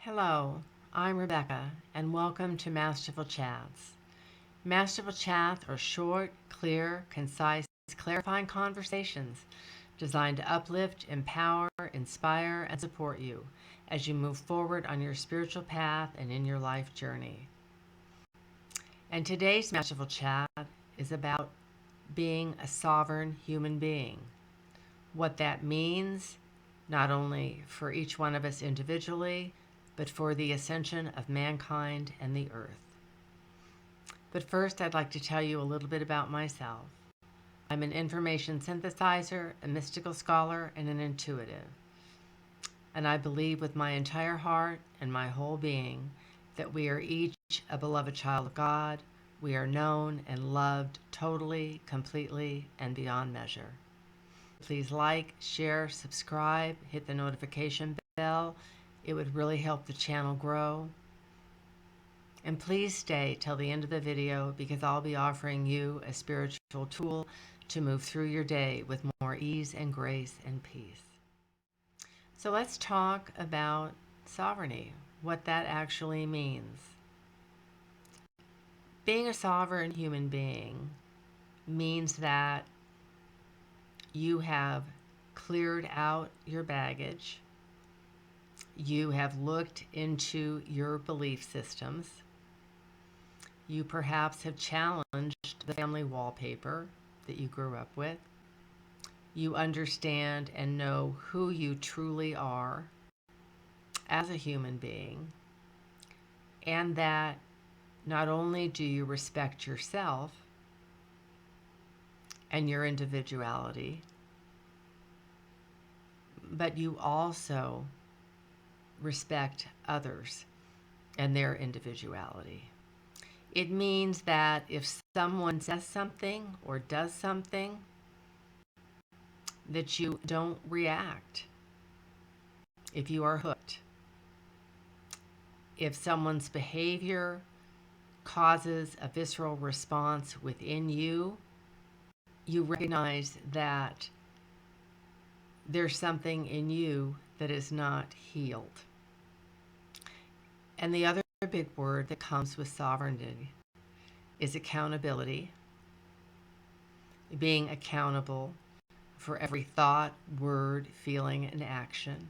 Hello, I'm Rebecca, and welcome to Masterful Chats. Masterful Chats are short, clear, concise, clarifying conversations designed to uplift, empower, inspire, and support you as you move forward on your spiritual path and in your life journey. And today's Masterful Chat is about being a sovereign human being. What that means, not only for each one of us individually, but for the ascension of mankind and the earth. But first, I'd like to tell you a little bit about myself. I'm an information synthesizer, a mystical scholar, and an intuitive. And I believe with my entire heart and my whole being that we are each a beloved child of God. We are known and loved totally, completely, and beyond measure. Please like, share, subscribe, hit the notification bell. It would really help the channel grow. And please stay till the end of the video because I'll be offering you a spiritual tool to move through your day with more ease and grace and peace. So let's talk about sovereignty, what that actually means. Being a sovereign human being means that you have cleared out your baggage. You have looked into your belief systems. You perhaps have challenged the family wallpaper that you grew up with. You understand and know who you truly are as a human being, and that not only do you respect yourself and your individuality, but you also respect others and their individuality. It means that if someone says something or does something, that you don't react if you are hooked. If someone's behavior causes a visceral response within you, you recognize that there's something in you that is not healed. And the other big word that comes with sovereignty is accountability. Being accountable for every thought, word, feeling, and action.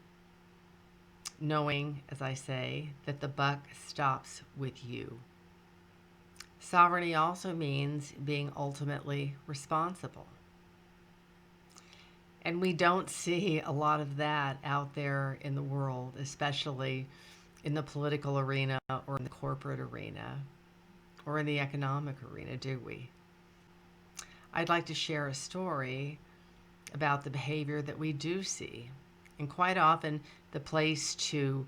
Knowing, as I say, that the buck stops with you. Sovereignty also means being ultimately responsible. And we don't see a lot of that out there in the world, especially in the political arena or in the corporate arena or in the economic arena, do we? I'd like to share a story about the behavior that we do see. And quite often, the place to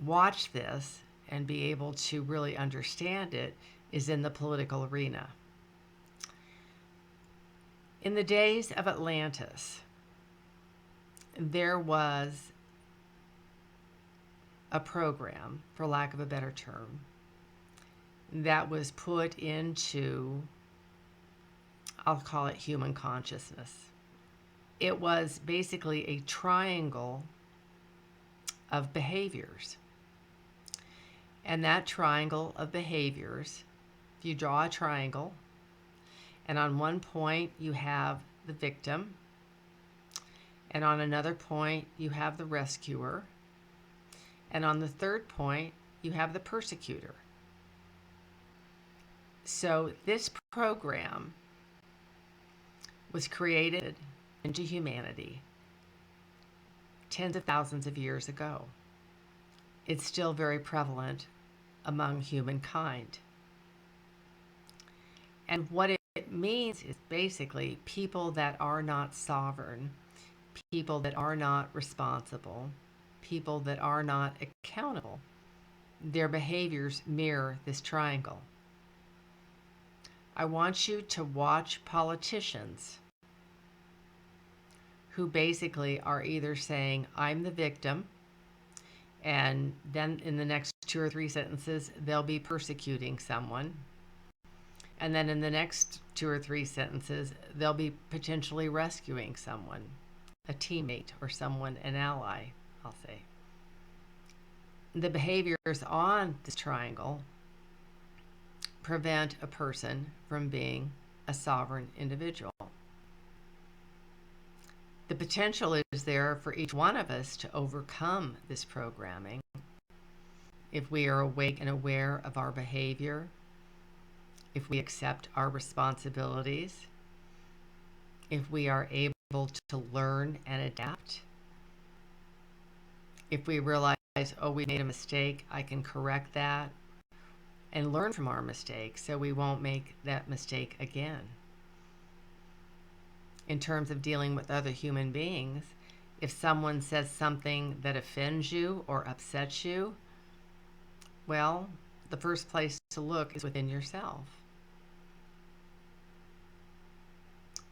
watch this and be able to really understand it is in the political arena. In the days of Atlantis, there was a program, for lack of a better term, that was put into, I'll call it human consciousness. It was basically a triangle of behaviors. And that triangle of behaviors, if you draw a triangle, and on one point you have the victim, and on another point you have the rescuer, and on the third point you have the persecutor. So this program was created into humanity tens of thousands of years ago. It's still very prevalent among humankind. And what it means is basically people that are not sovereign, people that are not responsible, people that are not accountable, their behaviors mirror this triangle. I want you to watch politicians who basically are either saying, I'm the victim, and then in the next 2 or 3 sentences, they'll be persecuting someone. And then in the next 2 or 3 sentences, they'll be potentially rescuing someone, a teammate or someone, an ally, I'll say. The behaviors on this triangle prevent a person from being a sovereign individual. The potential is there for each one of us to overcome this programming if we are awake and aware of our behavior, if we accept our responsibilities, if we are able to learn and adapt, if we realize, oh, we made a mistake, I can correct that and learn from our mistake so we won't make that mistake again. In terms of dealing with other human beings, if someone says something that offends you or upsets you, well, the first place to look is within yourself.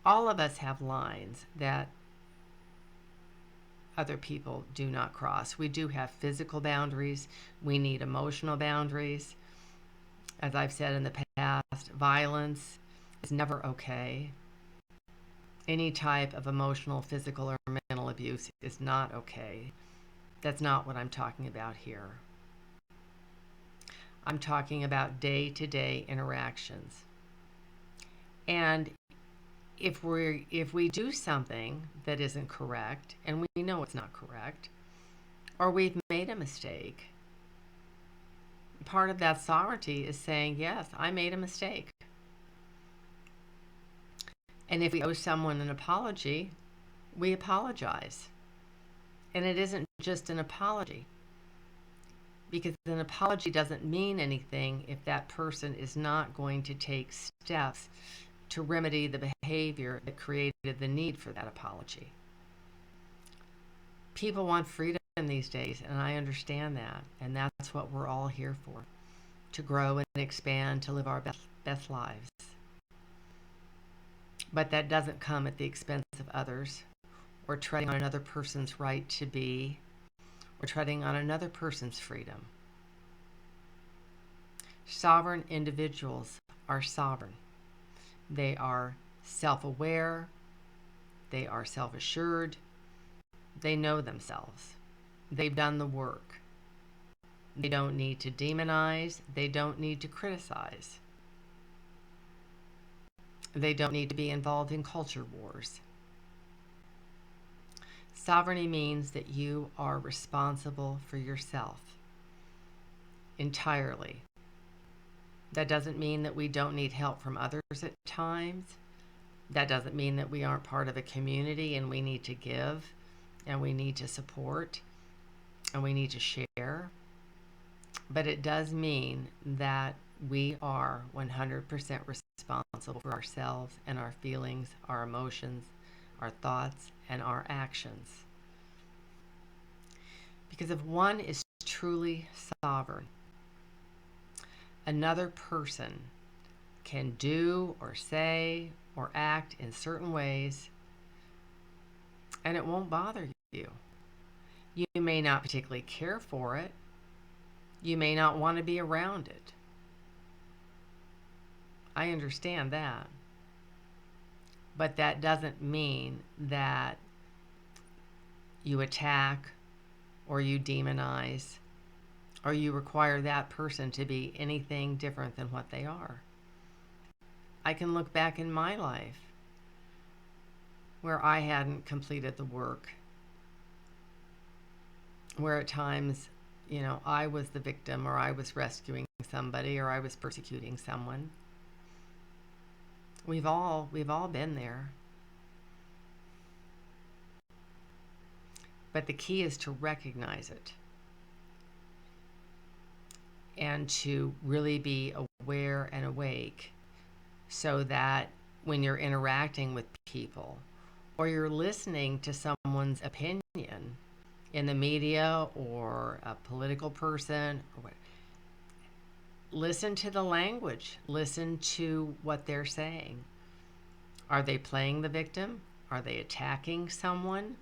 All of us have lines that other people do not cross. We do have physical boundaries. We need emotional boundaries. As I've said in the past, violence is never okay. Any type of emotional, physical, or mental abuse is not okay. That's not what I'm talking about here. I'm talking about day-to-day interactions. And if we do something that isn't correct, and we know it's not correct, or we've made a mistake, part of that sovereignty is saying, yes, I made a mistake. And if we owe someone an apology, we apologize. And it isn't just an apology, because an apology doesn't mean anything if that person is not going to take steps to remedy the behavior that created the need for that apology. People want freedom these days, and I understand that, and that's what we're all here for, to grow and expand, to live our best lives. But that doesn't come at the expense of others, or treading on another person's right to be, or treading on another person's freedom. Sovereign individuals are sovereign. They are self-aware. They are self-assured. They know themselves. They've done the work. They don't need to demonize. They don't need to criticize. They don't need to be involved in culture wars. Sovereignty means that you are responsible for yourself entirely. That doesn't mean that we don't need help from others at times. That doesn't mean that we aren't part of a community and we need to give and we need to support and we need to share. But it does mean that we are 100% responsible for ourselves and our feelings, our emotions, our thoughts, and our actions. Because if one is truly sovereign, another person can do or say or act in certain ways, and it won't bother you. You may not particularly care for it. You may not want to be around it. I understand that. But that doesn't mean that you attack or you demonize or you require that person to be anything different than what they are. I can look back in my life where I hadn't completed the work, where at times, I was the victim, or I was rescuing somebody, or I was persecuting someone. We've all been there. But the key is to recognize it and to really be aware and awake, so that when you're interacting with people or you're listening to someone's opinion in the media or a political person, listen to the language, listen to what they're saying. Are they playing the victim? Are they attacking someone?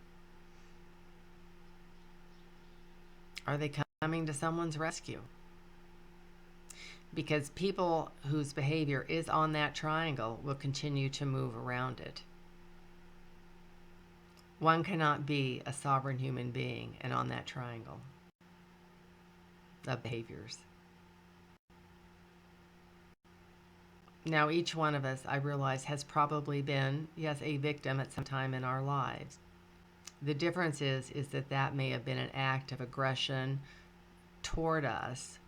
Are they coming to someone's rescue? Because people whose behavior is on that triangle will continue to move around it. One cannot be a sovereign human being and on that triangle. of behaviors. Now, each one of us, I realize, has probably been, yes, a victim at some time in our lives. The difference is that that may have been an act of aggression toward us,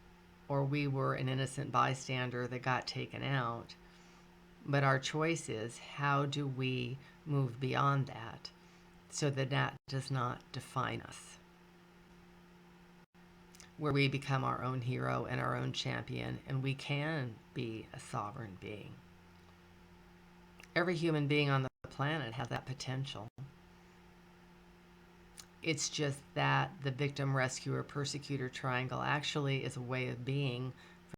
or we were an innocent bystander that got taken out. But our choice is, how do we move beyond that so that that does not define us? Where we become our own hero and our own champion, and we can be a sovereign being. Every human being on the planet has that potential. It's just that the victim, rescuer, persecutor triangle actually is a way of being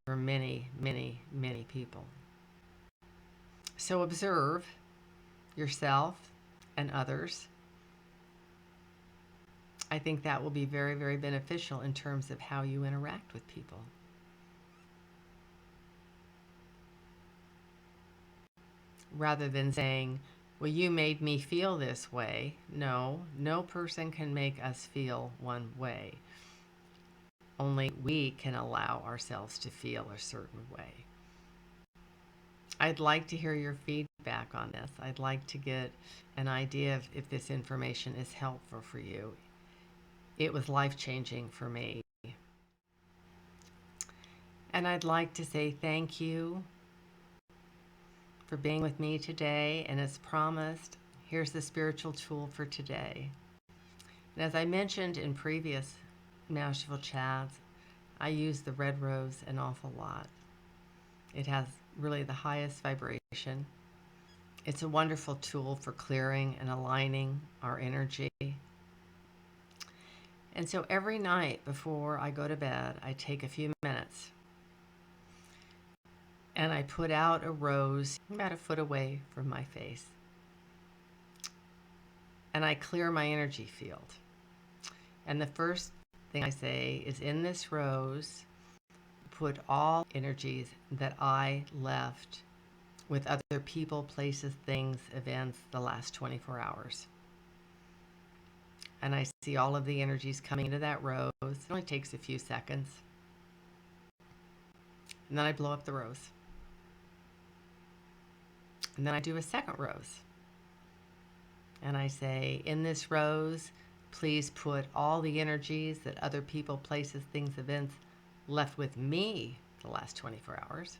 for many, many, many people. So observe yourself and others. I think that will be very, very beneficial in terms of how you interact with people. Rather than saying, well, you made me feel this way. No, no person can make us feel one way. Only we can allow ourselves to feel a certain way. I'd like to hear your feedback on this. I'd like to get an idea of if this information is helpful for you. It was life-changing for me. And I'd like to say thank you for being with me today. And as promised, here's the spiritual tool for today. And as I mentioned in previous Masterful chats, I use the red rose an awful lot. It has really the highest vibration. It's a wonderful tool for clearing and aligning our energy. And so every night before I go to bed, I take a few minutes and I put out a rose about a foot away from my face. And I clear my energy field. And the first thing I say is, in this rose, put all energies that I left with other people, places, things, events the last 24 hours. And I see all of the energies coming into that rose. It only takes a few seconds. And then I blow up the rose. And then I do a second rose. And I say, in this rose, please put all the energies that other people, places, things, events left with me the last 24 hours.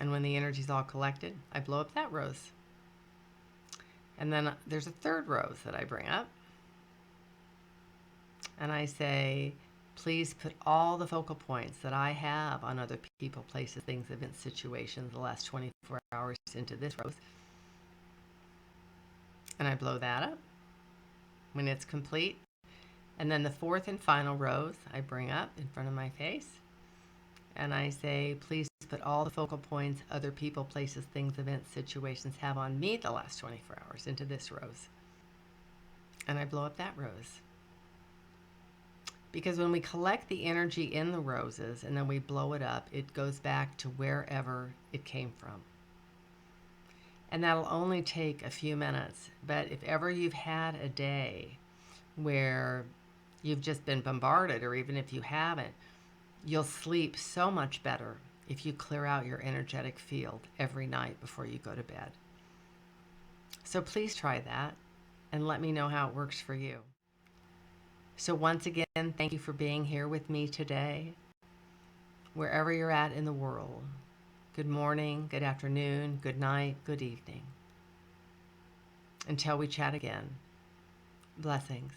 And when the energy's all collected, I blow up that rose. And then there's a third rose that I bring up. And I say, please put all the focal points that I have on other people, places, things, events, situations the last 24 hours into this rose. And I blow that up when it's complete. And then the fourth and final rose I bring up in front of my face. And I say, please put all the focal points other people, places, things, events, situations have on me the last 24 hours into this rose. And I blow up that rose. Because when we collect the energy in the roses and then we blow it up, it goes back to wherever it came from. And that'll only take a few minutes. But if ever you've had a day where you've just been bombarded, or even if you haven't, you'll sleep so much better if you clear out your energetic field every night before you go to bed. So please try that and let me know how it works for you. So once again, thank you for being here with me today, wherever you're at in the world. Good morning, good afternoon, good night, good evening. Until we chat again, blessings.